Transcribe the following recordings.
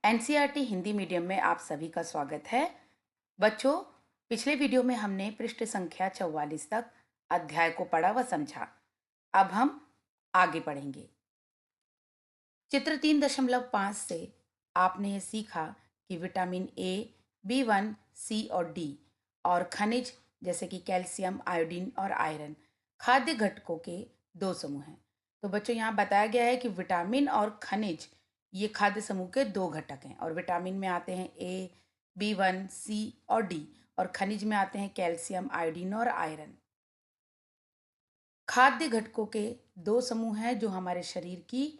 NCERT Hindi medium में आप सभी का स्वागत है। बच्चों, पिछले वीडियो में हमने पृष्ठ संख्या 44 तक अध्याय को पढ़ा व समझा। अब हम आगे बढ़ेंगे। चित्र 3.5 से आपने ये सीखा कि विटामिन ए, बी1, सी और डी और खनिज जैसे कि कैल्शियम, आयोडीन और आयरन खाद्य घटकों के दो समूह हैं। तो बच्चों, यहाँ बताया गया है कि विटामिन और खनिज ये खाद्य समूह के दो घटक हैं और विटामिन में आते हैं ए, बी1, सी और डी और खनिज में आते हैं कैल्शियम, आयोडीन और आयरन। खाद्य घटकों के दो समूह हैं जो हमारे शरीर की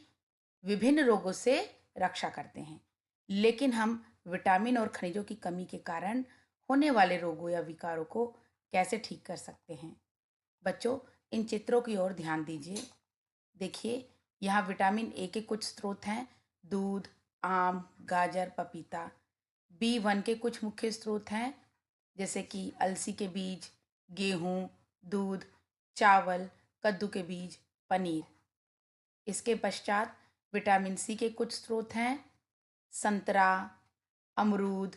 विभिन्न रोगों से रक्षा करते हैं। लेकिन हम विटामिन और खनिजों की कमी के कारण होने वाले रोगों या विकारों को कैसे ठीक कर सकते हैं? बच्चों, इन चित्रों की ओर ध्यान दीजिए। देखिए, यहाँ विटामिन ए के कुछ स्रोत हैं: दूध, आम, गाजर, पपीता। बी1 के कुछ मुख्य स्रोत हैं जैसे कि अलसी के बीज, गेहूं, दूध, चावल, कद्दू के बीज, पनीर। इसके पश्चात विटामिन सी के कुछ स्रोत हैं: संतरा, अमरूद,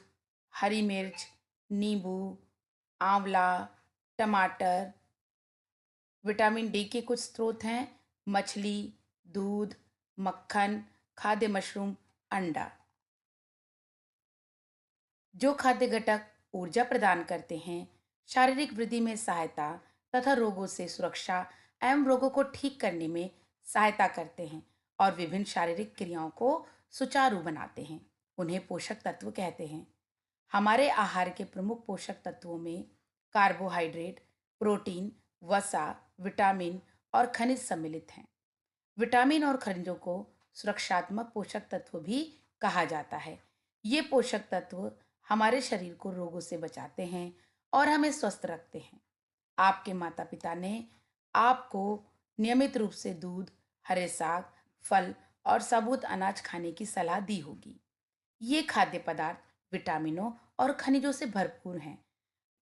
हरी मिर्च, नींबू, आंवला, टमाटर। विटामिन डी के कुछ स्रोत हैं: मछली, दूध, मक्खन, खाद्य मशरूम, अंडा। जो खाद्य घटक ऊर्जा प्रदान करते हैं, शारीरिक वृद्धि में सहायता तथा रोगों से सुरक्षा एवं रोगों को ठीक करने में सहायता करते हैं और विभिन्न शारीरिक क्रियाओं को सुचारू बनाते हैं, उन्हें पोषक तत्व कहते हैं। हमारे आहार के प्रमुख पोषक तत्वों में कार्बोहाइड्रेट, प्रोटीन, वसा, विटामिन और खनिज सम्मिलित हैं। विटामिन और खनिजों को सुरक्षात्मक पोषक तत्व भी कहा जाता है। ये पोषक तत्व हमारे शरीर को रोगों से बचाते हैं और हमें स्वस्थ रखते हैं। आपके माता पिता ने आपको नियमित रूप से दूध, हरे साग, फल और साबुत अनाज खाने की सलाह दी होगी। ये खाद्य पदार्थ विटामिनों और खनिजों से भरपूर हैं।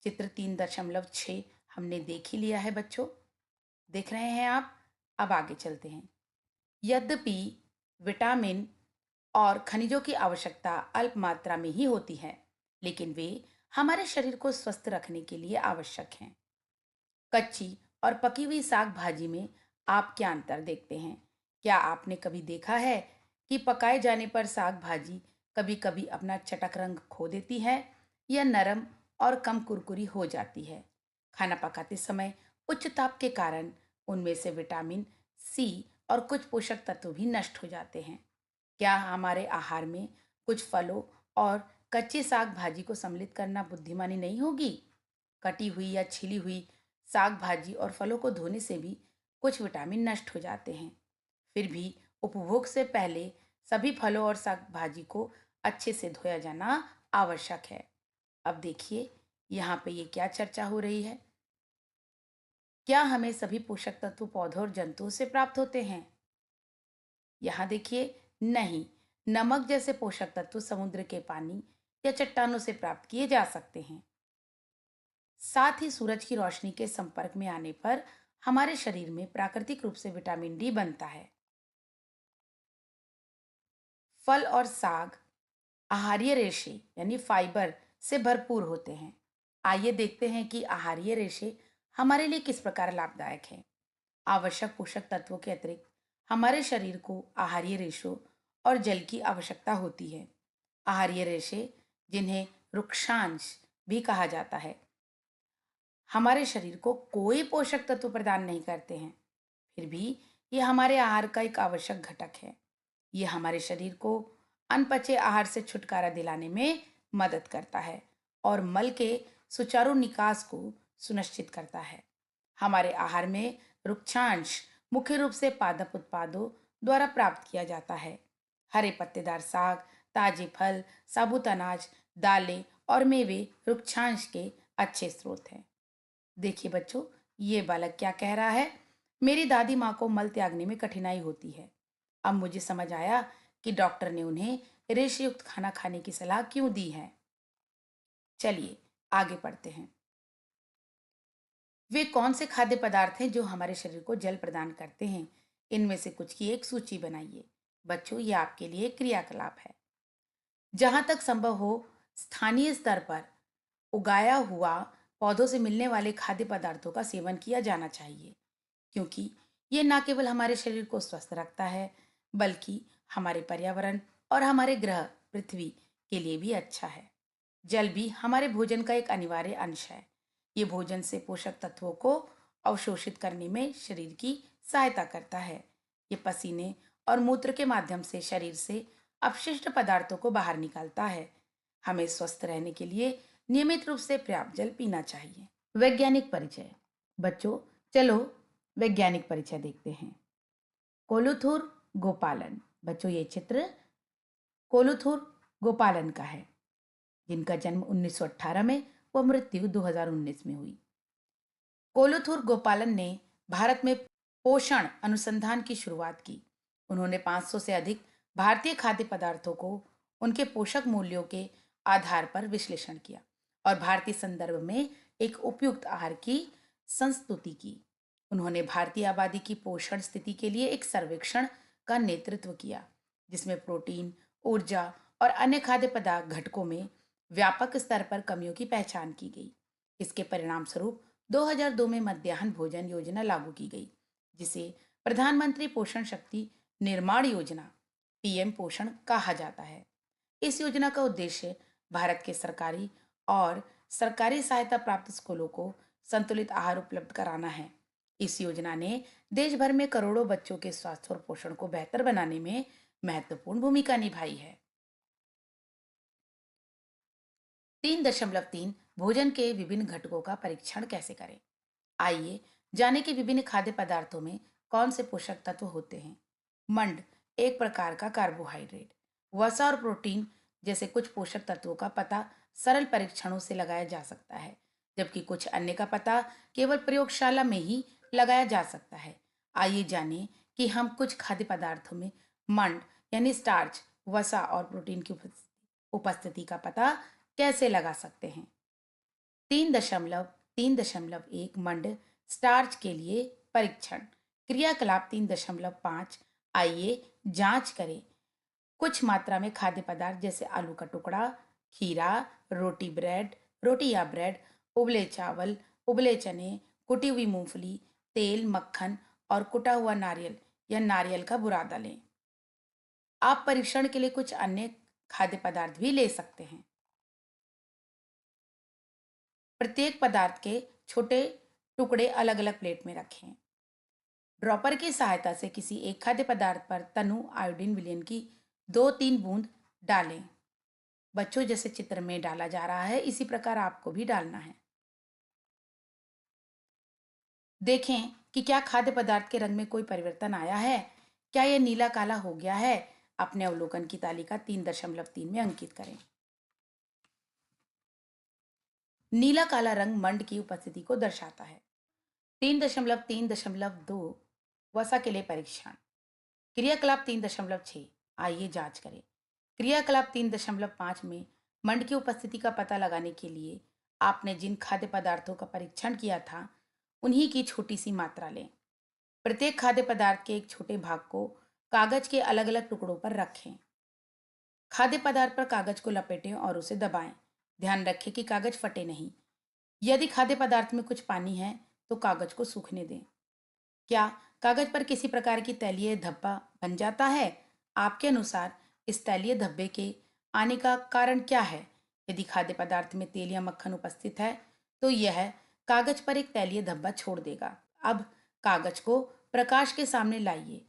चित्र 3.6 हमने देख ही लिया है बच्चों। देख रहे हैं आप? अब आगे चलते हैं। यद्यपि विटामिन और खनिजों की आवश्यकता अल्प मात्रा में ही होती है, लेकिन वे हमारे शरीर को स्वस्थ रखने के लिए आवश्यक हैं। कच्ची और पकी हुई साग भाजी में आप क्या अंतर देखते हैं? क्या आपने कभी देखा है कि पकाए जाने पर साग भाजी कभी कभी अपना चटक रंग खो देती है या नरम और कम कुरकुरी हो जाती है? खाना पकाते समय उच्च ताप के कारण उनमें से विटामिन सी और कुछ पोषक तत्व भी नष्ट हो जाते हैं। क्या हमारे आहार में कुछ फलों और कच्चे साग भाजी को सम्मिलित करना बुद्धिमानी नहीं होगी? कटी हुई या छिली हुई साग भाजी और फलों को धोने से भी कुछ विटामिन नष्ट हो जाते हैं। फिर भी उपभोग से पहले सभी फलों और साग भाजी को अच्छे से धोया जाना आवश्यक है। अब देखिए, यहाँ पे ये क्या चर्चा हो रही है। क्या हमें सभी पोषक तत्व पौधों और जंतुओं से प्राप्त होते हैं? यहाँ देखिए, नहीं। नमक जैसे पोषक तत्व समुद्र के पानी या चट्टानों से प्राप्त किए जा सकते हैं। साथ ही सूरज की रोशनी के संपर्क में आने पर हमारे शरीर में प्राकृतिक रूप से विटामिन डी बनता है। फल और साग आहारीय रेशे यानी फाइबर से भरपूर होते हैं। आइए देखते हैं कि आहारीय रेशे हमारे लिए किस प्रकार लाभदायक हैं। आवश्यक पोषक तत्वों के अतिरिक्त हमारे शरीर को आहारीय रेशों और जल की आवश्यकता होती है। आहारीय रेशे, जिन्हें रुक्षांश भी कहा जाता है, हमारे शरीर को कोई पोषक तत्व प्रदान नहीं करते हैं, फिर भी ये हमारे आहार का एक आवश्यक घटक है। ये हमारे शरीर को अनपचे आहार से छुटकारा दिलाने में मदद करता है और मल के सुचारू निकास को सुनिश्चित करता है। हमारे आहार में रुक्षांश मुख्य रूप से पादप उत्पादों द्वारा प्राप्त किया जाता है। हरे पत्तेदार साग, ताजे फल, साबुत अनाज, दालें और मेवे रुक्षांश के अच्छे स्रोत हैं। देखिए बच्चों, ये बालक क्या कह रहा है। मेरी दादी माँ को मल त्यागने में कठिनाई होती है। अब मुझे समझ आया कि डॉक्टर ने उन्हें रेशेयुक्त खाना खाने की सलाह क्यों दी है। चलिए आगे पढ़ते हैं। वे कौन से खाद्य पदार्थ हैं जो हमारे शरीर को जल प्रदान करते हैं? इनमें से कुछ की एक सूची बनाइए। बच्चों, ये आपके लिए क्रियाकलाप है। जहाँ तक संभव हो, स्थानीय स्तर पर उगाया हुआ पौधों से मिलने वाले खाद्य पदार्थों का सेवन किया जाना चाहिए, क्योंकि ये न केवल हमारे शरीर को स्वस्थ रखता है, बल्कि हमारे पर्यावरण और हमारे ग्रह पृथ्वी के लिए भी अच्छा है। जल भी हमारे भोजन का एक अनिवार्य अंश है। ये भोजन से पोषक तत्वों को अवशोषित करने में शरीर की सहायता करता है। ये पसीने और मूत्र के माध्यम से शरीर से अपशिष्ट पदार्थों को बाहर निकालता है। हमें स्वस्थ रहने के लिए नियमित रूप से पर्याप्त जल पीना चाहिए। वैज्ञानिक परिचय। बच्चों, चलो वैज्ञानिक परिचय देखते हैं। कोलुथुर गोपालन। बच्चों, ये चित्र कोलुथुर गोपालन का है, जिनका जन्म 1918 में व मृत्यु 2019 में हुई। कोलुथुर गोपालन ने भारत में पोषण अनुसंधान की शुरुआत की। उन्होंने 500 से अधिक भारतीय खाद्य पदार्थों को उनके पोषक मूल्यों के आधार पर विश्लेषण किया और भारतीय संदर्भ में एक उपयुक्त आहार की संस्तुति की। उन्होंने भारतीय आबादी की पोषण स्थिति के लिए एक सर्वेक्षण का नेतृत्व किया, जिसमें प्रोटीन, ऊर्जा और अन्य खाद्य पदार्थ घटकों में व्यापक स्तर पर कमियों की पहचान की गई। इसके परिणाम स्वरूप 2002 में मध्याह्न भोजन योजना लागू की गई, जिसे प्रधानमंत्री पोषण शक्ति निर्माण योजना पीएम पोषण कहा जाता है। इस योजना का उद्देश्य भारत के सरकारी और सरकारी सहायता प्राप्त स्कूलों को संतुलित आहार उपलब्ध कराना है। इस योजना ने देश भर में करोड़ों बच्चों के स्वास्थ्य और पोषण को बेहतर बनाने में महत्वपूर्ण भूमिका निभाई है। 3.3 भोजन के विभिन्न घटकों का परीक्षण कैसे करें। आइए जाने कि विभिन्न खाद्य पदार्थों में कौन से पोषक तत्व होते हैं। मंड एक प्रकार का कार्बोहाइड्रेट। वसा और प्रोटीन जैसे कुछ पोषक तत्वों का पता सरल परीक्षणों से लगाया जा सकता है, जबकि कुछ अन्य का पता केवल प्रयोगशाला में ही लगाया जा सकता है। आइए जानें कि हम कुछ खाद्य पदार्थों में मंड यानी स्टार्च, वसा और प्रोटीन की उपस्थिति का पता कैसे लगा सकते हैं। 3.3.1 मंड स्टार्च के लिए परीक्षण। क्रियाकलाप 3.5। आइए जांच करें। कुछ मात्रा में खाद्य पदार्थ जैसे आलू का टुकड़ा, खीरा, रोटी या ब्रेड, उबले चावल, उबले चने, कुटी हुई मूंगफली, तेल, मक्खन और कुटा हुआ नारियल या नारियल का बुरादा लें। आप परीक्षण के लिए कुछ अन्य खाद्य पदार्थ भी ले सकते हैं। प्रत्येक पदार्थ के छोटे टुकड़े अलग अलग प्लेट में रखें। ड्रॉपर की सहायता से किसी एक खाद्य पदार्थ पर तनु आयोडीन विलयन की 2-3 बूंद डालें। बच्चों, जैसे चित्र में डाला जा रहा है, इसी प्रकार आपको भी डालना है। देखें कि क्या खाद्य पदार्थ के रंग में कोई परिवर्तन आया है। क्या यह नीला काला हो गया है। अपने अवलोकन की तालिका 3.3 में अंकित करें। नीला काला रंग मंड की उपस्थिति को दर्शाता है। 3.3.2 वसा के लिए परीक्षण। क्रियाकलाप 3.6। आइए जांच करें। क्रियाकलाप 3.5 में मंड की उपस्थिति का पता लगाने के लिए आपने जिन खाद्य पदार्थों का परीक्षण किया था, उन्हीं की छोटी सी मात्रा लें। प्रत्येक खाद्य पदार्थ के एक छोटे भाग को कागज के अलग अलग टुकड़ों पर रखें। खाद्य पदार्थ पर कागज को लपेटें और उसे दबाएं। ध्यान रखें कि कागज फटे नहीं। यदि खाद्य पदार्थ में कुछ पानी है तो कागज को सूखने दें। क्या कागज पर किसी प्रकार की तैलीय धब्बा बन जाता है? आपके अनुसार इस तैलीय धब्बे के आने का कारण क्या है? यदि खाद्य पदार्थ में तेल या मक्खन उपस्थित है तो यह कागज पर एक तैलीय धब्बा छोड़ देगा। अब कागज को प्रकाश के सामने लाइए।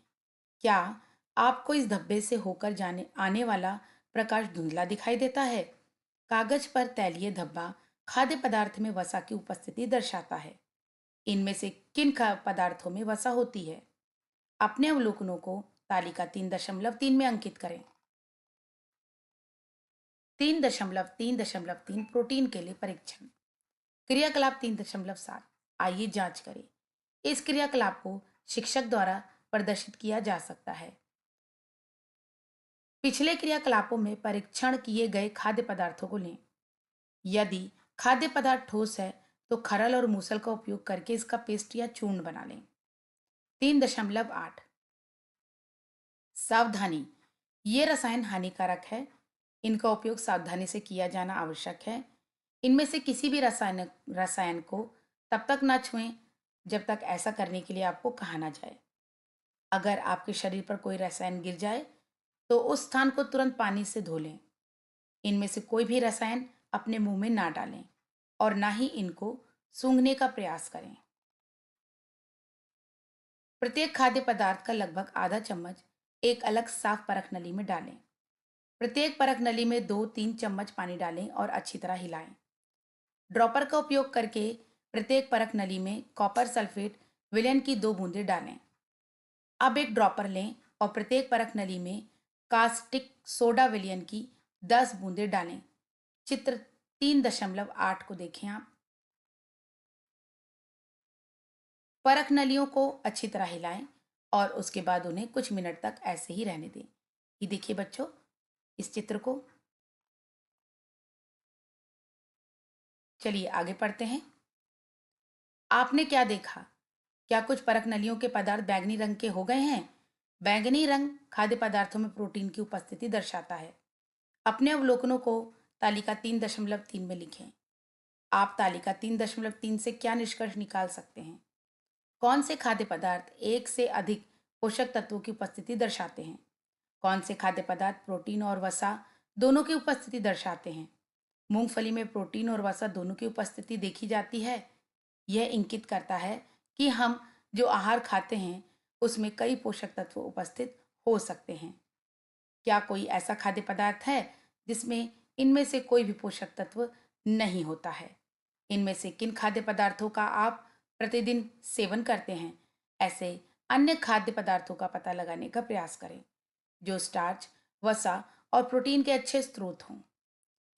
क्या आपको इस धब्बे से होकर जाने आने वाला प्रकाश धुंधला दिखाई देता है? कागज पर तैलीय धब्बा खाद्य पदार्थ में वसा की उपस्थिति दर्शाता है। इनमें से किन पदार्थों में वसा होती है? अपने अवलोकनों को तालिका 3.3 में अंकित करें। 3.3.3 प्रोटीन के लिए परीक्षण। क्रियाकलाप 3.7। आइए जांच करें। इस क्रियाकलाप को शिक्षक द्वारा प्रदर्शित किया जा सकता है। पिछले क्रियाकलापों में परीक्षण किए गए खाद्य पदार्थों को लें। यदि खाद्य पदार्थ ठोस है तो खरल और मूसल का उपयोग करके इसका पेस्ट या चूर्ण बना लें। 3.8। सावधानी, ये रसायन हानिकारक है। इनका उपयोग सावधानी से किया जाना आवश्यक है। इनमें से किसी भी रसायन रसायन को तब तक ना छुएं जब तक ऐसा करने के लिए आपको कहा ना जाए। अगर आपके शरीर पर कोई रसायन गिर जाए तो उस स्थान को तुरंत पानी से धो लें। इनमें से कोई भी रसायन अपने मुंह में ना डालें और ना ही इनको सूंघने का प्रयास करें। प्रत्येक खाद्य पदार्थ का लगभग आधा चम्मच एक अलग साफ परख नली में डालें। प्रत्येक परख नली में 2-3 चम्मच पानी डालें और अच्छी तरह हिलाएं। ड्रॉपर का उपयोग करके प्रत्येक परख नली में कॉपर सल्फेट विलेन की 2 बूंदें डालें। अब एक ड्रॉपर लें और प्रत्येक परख नली में कास्टिक सोडा विलियन की 10 बूंदें डालें। चित्र 3.8 को देखें आप। परख नलियों को अच्छी तरह हिलाएं और उसके बाद उन्हें कुछ मिनट तक ऐसे ही रहने दें। ये देखिए बच्चों, इस चित्र को। चलिए आगे पढ़ते हैं। आपने क्या देखा? क्या कुछ परख नलियों के पदार्थ बैंगनी रंग के हो गए हैं? बैंगनी रंग खाद्य पदार्थों में प्रोटीन की उपस्थिति दर्शाता है। अपने अवलोकनों को तालिका 3.3 में लिखें। आप तालिका 3.3 से क्या निष्कर्ष निकाल सकते हैं? कौन से खाद्य पदार्थ एक से अधिक पोषक तत्वों की उपस्थिति दर्शाते हैं? कौन से खाद्य पदार्थ प्रोटीन और वसा दोनों की उपस्थिति दर्शाते हैं? मूंगफली में प्रोटीन और वसा दोनों की उपस्थिति देखी जाती है। यह इंगित करता है कि हम जो आहार खाते हैं उसमें कई पोषक तत्व उपस्थित हो सकते हैं। क्या कोई ऐसा खाद्य पदार्थ है जिसमें इनमें से कोई भी पोषक तत्व नहीं होता है? इनमें से किन खाद्य पदार्थों का आप प्रतिदिन सेवन करते हैं? ऐसे अन्य खाद्य पदार्थों का पता लगाने का प्रयास करें जो स्टार्च, वसा और प्रोटीन के अच्छे स्रोत हों।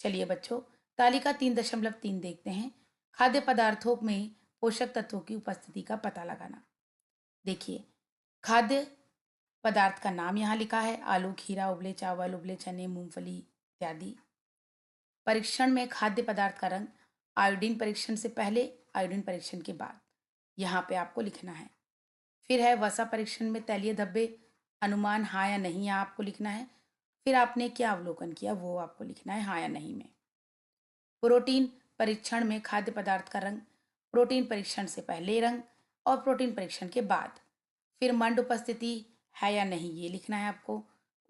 चलिए बच्चों, तालिका 3.3 देखते हैं। खाद्य पदार्थों में पोषक तत्वों की उपस्थिति का पता लगाना। देखिए, खाद्य पदार्थ का नाम यहाँ लिखा है, आलू, खीरा, उबले चावल, उबले चने, मूंगफली इत्यादि। परीक्षण में खाद्य पदार्थ का रंग आयोडीन परीक्षण से पहले, आयोडीन परीक्षण के बाद यहाँ पे आपको लिखना है। फिर है वसा परीक्षण में तैलीय धब्बे, अनुमान हाँ या नहीं यहाँ आपको लिखना है। फिर आपने क्या अवलोकन किया वो आपको लिखना है हाँ या नहीं में। प्रोटीन परीक्षण में खाद्य पदार्थ का रंग, प्रोटीन परीक्षण से पहले रंग और प्रोटीन परीक्षण के बाद। फिर मंड उपस्थिति है या नहीं ये लिखना है आपको।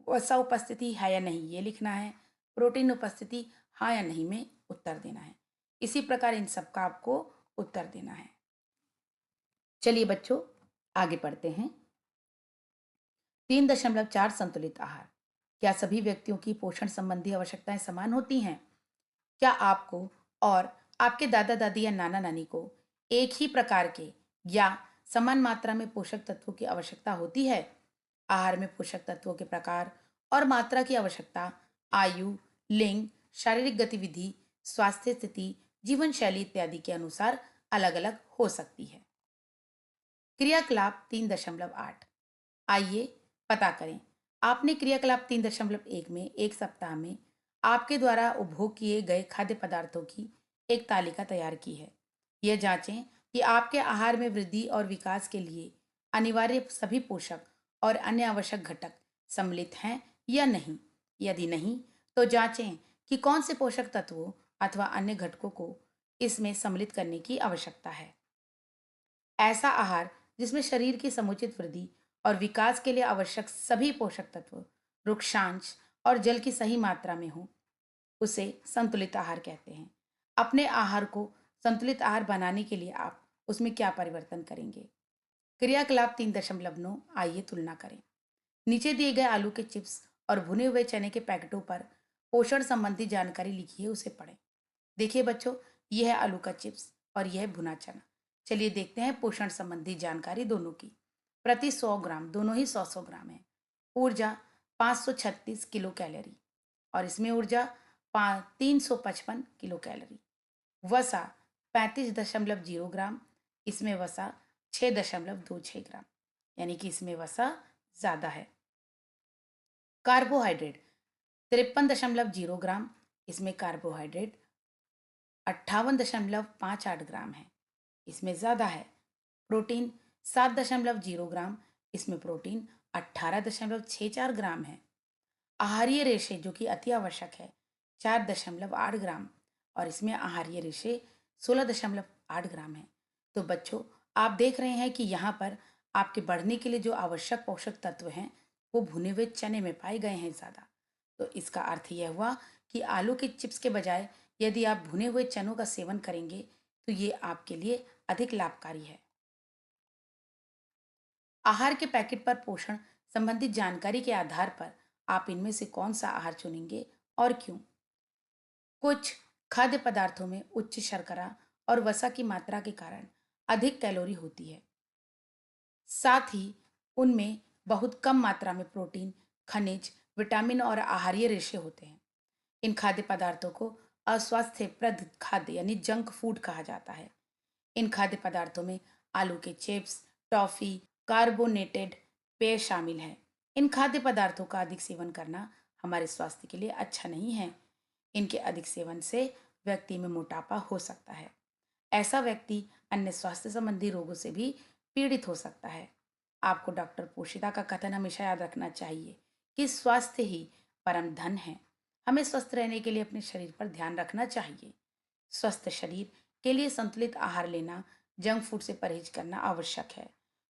वसा उपस्थिति है या नहीं ये लिखना है। प्रोटीन उपस्थिति हाँ या नहीं में उत्तर देना है। इसी प्रकार इन सब का आपको उत्तर देना है। चलिए बच्चों आगे पढ़ते हैं। 3.4 संतुलित आहार। क्या सभी व्यक्तियों की पोषण संबंधी आवश्यकताएं समान होती हैं? क्या आपको और आपके दादा दादी या नाना नानी को एक ही प्रकार के या समान मात्रा में पोषक तत्वों की आवश्यकता होती है? आहार में पोषक तत्वों के प्रकार और मात्रा की आवश्यकता आयु, लिंग, शारीरिक गतिविधि, स्वास्थ्य स्थिति, जीवन शैली इत्यादि के अनुसार अलग अलग हो सकती है। क्रियाकलाप 3.8। आइए पता करें। आपने क्रियाकलाप 3.1 में एक सप्ताह में आपके द्वारा उपभोग किए गए खाद्य पदार्थों की एक तालिका तैयार की है। यह जांचें कि आपके आहार में वृद्धि और विकास के लिए अनिवार्य सभी पोषक और अन्य आवश्यक घटक सम्मिलित हैं या नहीं। यदि नहीं, तो जांचें कि कौन से पोषक तत्वों अथवा अन्य घटकों को इसमें सम्मिलित करने की आवश्यकता है। ऐसा आहार जिसमें शरीर की समुचित वृद्धि और विकास के लिए आवश्यक सभी पोषक तत्व, वृक्षांश और जल की सही मात्रा में हो, उसे संतुलित आहार कहते हैं। अपने आहार को संतुलित आहार बनाने के लिए आप उसमें क्या परिवर्तन करेंगे? क्रियाकलाप 3.9। आइए तुलना करें। नीचे दिए गए आलू के चिप्स और भुने हुए चने के पैकेटों पर पोषण संबंधी जानकारी लिखी है, उसे पढ़ें। देखिए बच्चों, यह है आलू का चिप्स और यह है भुना चना। चलिए देखते हैं पोषण संबंधी जानकारी दोनों की। प्रति 100 ग्राम, दोनों ही 100 ग्राम है। ऊर्जा 536 किलो कैलोरी और इसमें ऊर्जा 355 किलो कैलोरी। वसा 35.0 ग्राम, इसमें वसा 6.26 ग्राम, यानी कि इसमें वसा ज़्यादा है। कार्बोहाइड्रेट 53.0 ग्राम, इसमें कार्बोहाइड्रेट 58.58 ग्राम है, इसमें ज़्यादा है। प्रोटीन 7.0 ग्राम, इसमें प्रोटीन 18.64 ग्राम है। आहारीय रेशे जो कि अति आवश्यक है 4.8 ग्राम, और इसमें आहारीय रेशे 16.8 ग्राम है। तो बच्चों, आप देख रहे हैं कि यहाँ पर आपके बढ़ने के लिए जो आवश्यक पोषक तत्व हैं वो भुने हुए चने में पाए गए हैं ज़्यादा। तो इसका अर्थ यह हुआ कि आलू के चिप्स के बजाय यदि आप भुने हुए चनों का सेवन करेंगे तो ये आपके लिए अधिक लाभकारी है। आहार के पैकेट पर पोषण संबंधित जानकारी के आधार पर आप इनमें से कौन सा आहार चुनेंगे और क्यों? कुछ खाद्य पदार्थों में उच्च शर्करा और वसा की मात्रा के कारण अधिक कैलोरी होती है। साथ ही उनमें बहुत कम मात्रा में प्रोटीन, खनिज, विटामिन और आहारीय रेशे होते हैं। इन खाद्य पदार्थों को अस्वास्थ्यप्रद खाद्य यानी जंक फूड कहा जाता है। इन खाद्य पदार्थों में आलू के चिप्स, टॉफी, कार्बोनेटेड पेय शामिल हैं। इन खाद्य पदार्थों का अधिक सेवन करना हमारे स्वास्थ्य के लिए अच्छा नहीं है। इनके अधिक सेवन से व्यक्ति में मोटापा हो सकता है। ऐसा व्यक्ति अन्य स्वास्थ्य संबंधी रोगों से भी पीड़ित हो सकता है। आपको डॉक्टर पोशिता का कथन हमेशा याद रखना चाहिए कि स्वास्थ्य ही परम धन है। हमें स्वस्थ रहने के लिए अपने शरीर पर ध्यान रखना चाहिए। स्वस्थ शरीर के लिए संतुलित आहार लेना, जंक फूड से परहेज करना आवश्यक है।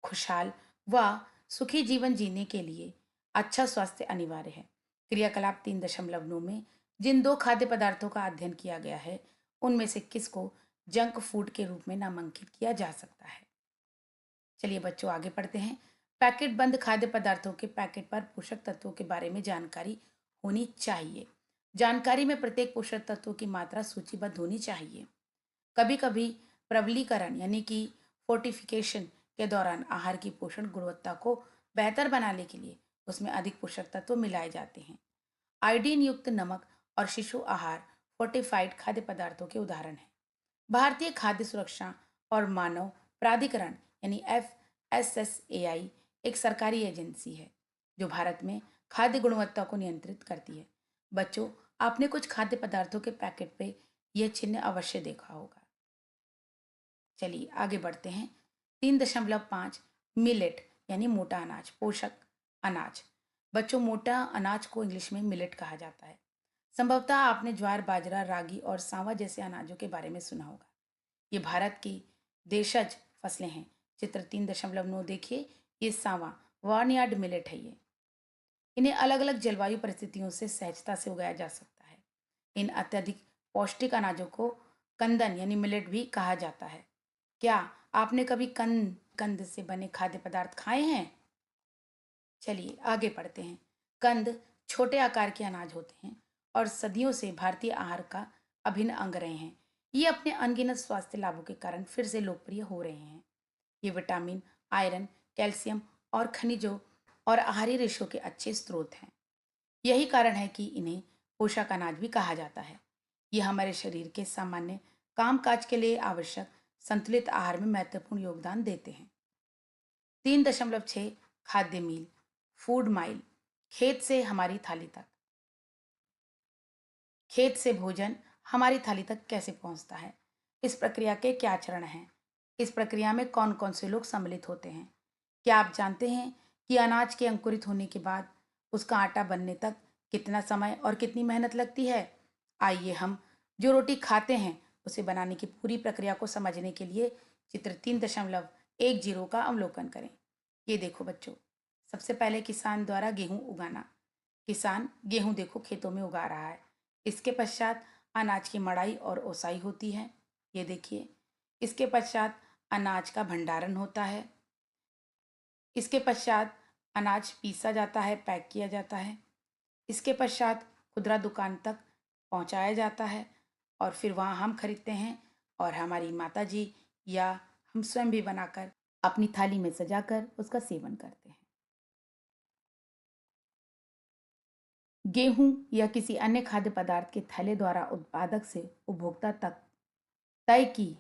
खुशहाल व सुखी जीवन जीने के लिए अच्छा स्वास्थ्य अनिवार्य है। क्रियाकलाप 3.9 में जिन दो खाद्य पदार्थों का अध्ययन किया गया है उनमें से किसको जंक फूड के रूप में नामांकित किया जा सकता है? चलिए बच्चों, आगे पढ़ते हैं। पैकेट बंद खाद्य पदार्थों के पैकेट पर पोषक तत्वों के बारे में जानकारी होनी चाहिए। जानकारी में प्रत्येक पोषक तत्वों की मात्रा सूचीबद्ध होनी चाहिए। कभी कभी प्रबलीकरण यानी कि फोर्टिफिकेशन के दौरान आहार की पोषण गुणवत्ता को बेहतर बनाने के लिए उसमें अधिक पोषक तत्व मिलाए जाते हैं। आयोडीन युक्त नमक और शिशु आहार फोर्टिफाइड खाद्य पदार्थों के उदाहरण हैं। भारतीय खाद्य सुरक्षा और मानव प्राधिकरण यानी FSSAI एक सरकारी एजेंसी है जो भारत में खाद्य गुणवत्ता को नियंत्रित करती है। बच्चों, आपने कुछ खाद्य पदार्थों के पैकेट पे यह चिन्ह अवश्य देखा होगा। चलिए आगे बढ़ते हैं। 3.5 मिलेट यानी मोटा अनाज, पोषक अनाज। बच्चों, मोटा अनाज को इंग्लिश में मिलेट कहा जाता है। संभवतः आपने ज्वार, बाजरा, रागी और सांवा जैसे अनाजों के बारे में सुना होगा। ये भारत की देशज फसलें हैं। चित्र 3.9 देखिए, ये सांवा वार्नयार्ड मिलेट है। ये इन्हें अलग अलग जलवायु परिस्थितियों से सहजता से उगाया जा सकता है। इन अत्यधिक पौष्टिक अनाजों को कंदन यानी मिलेट भी कहा जाता है। क्या आपने कभी कंद कंद से बने खाद्य पदार्थ खाए हैं? चलिए आगे पढ़ते हैं। कंद छोटे आकार के अनाज होते हैं और सदियों से भारतीय आहार का अभिन्न अंग रहे हैं। ये अपने अनगिनत स्वास्थ्य लाभों के कारण फिर से लोकप्रिय हो रहे हैं। ये विटामिन, आयरन, कैल्शियम और खनिजों और आहारी रेशों के अच्छे स्रोत हैं। यही कारण है कि इन्हें पोषक अनाज भी कहा जाता है। ये हमारे शरीर के सामान्य कामकाज के लिए आवश्यक संतुलित आहार में महत्वपूर्ण योगदान देते हैं। 3.6 खाद्य मील, फूड माइल। खेत से हमारी थाली तक। खेत से भोजन हमारी थाली तक कैसे पहुंचता है? इस प्रक्रिया के क्या चरण हैं? इस प्रक्रिया में कौन कौन से लोग सम्मिलित होते हैं? क्या आप जानते हैं कि अनाज के अंकुरित होने के बाद उसका आटा बनने तक कितना समय और कितनी मेहनत लगती है? आइए हम जो रोटी खाते हैं उसे बनाने की पूरी प्रक्रिया को समझने के लिए चित्र 3.10 का अवलोकन करें। ये देखो बच्चों, सबसे पहले किसान द्वारा गेहूं उगाना। किसान गेहूं देखो खेतों में उगा रहा है। इसके पश्चात अनाज की मड़ाई और ओसाई होती है। ये देखिए, इसके पश्चात अनाज का भंडारण होता है। इसके पश्चात अनाज पीसा जाता है, पैक किया जाता है। इसके पश्चात खुदरा दुकान तक पहुंचाया जाता है और फिर वहां हम खरीदते हैं और हमारी माता जी या हम स्वयं भी बनाकर अपनी थाली में सजाकर उसका सेवन करते हैं। गेहूं या किसी अन्य खाद्य पदार्थ के थैले द्वारा उत्पादक से उपभोक्ता तक तय की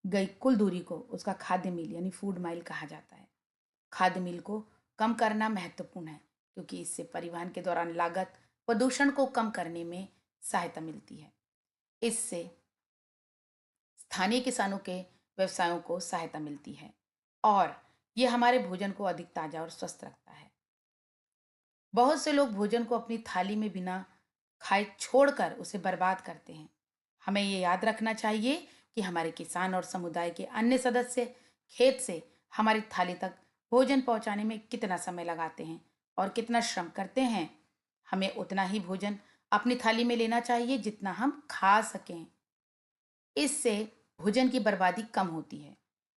गई कुल दूरी को उसका खाद्य मील यानी फूड माइल कहा जाता है। खाद्य मील को कम करना महत्वपूर्ण है क्योंकि इससे परिवहन के दौरान लागत, प्रदूषण को कम करने में सहायता मिलती है। इससे स्थानीय किसानों के व्यवसायों को सहायता मिलती है और यह हमारे भोजन को अधिक ताजा और स्वस्थ रखता है। बहुत से लोग भोजन को अपनी थाली में बिना खाए छोड़कर उसे बर्बाद करते हैं। हमें ये याद रखना चाहिए कि हमारे किसान और समुदाय के अन्य सदस्य खेत से हमारी थाली तक भोजन पहुंचाने में कितना समय लगाते हैं और कितना श्रम करते हैं। हमें उतना ही भोजन अपनी थाली में लेना चाहिए जितना हम खा सकें। इससे भोजन की बर्बादी कम होती है।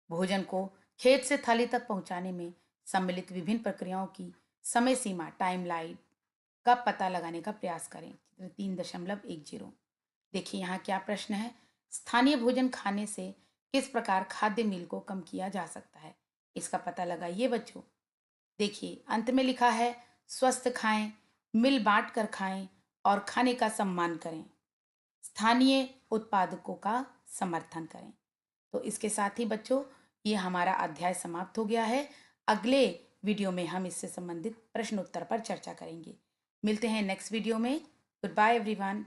भोजन को खेत से थाली तक पहुंचाने में सम्मिलित विभिन्न प्रक्रियाओं की समय सीमा टाइमलाइन का पता लगाने का प्रयास करें। चित्र 3.10। देखिए यहाँ क्या प्रश्न है। स्थानीय भोजन खाने से किस प्रकार खाद्य मील को कम किया जा सकता है, इसका पता लगाइए बच्चों। देखिए अंत में लिखा है स्वस्थ खाएं, मिल बांट कर खाएं और खाने का सम्मान करें, स्थानीय उत्पादकों का समर्थन करें। तो इसके साथ ही बच्चों ये हमारा अध्याय समाप्त हो गया है। अगले वीडियो में हम इससे संबंधित प्रश्न उत्तर पर चर्चा करेंगे। मिलते हैं नेक्स्ट वीडियो में। Goodbye everyone.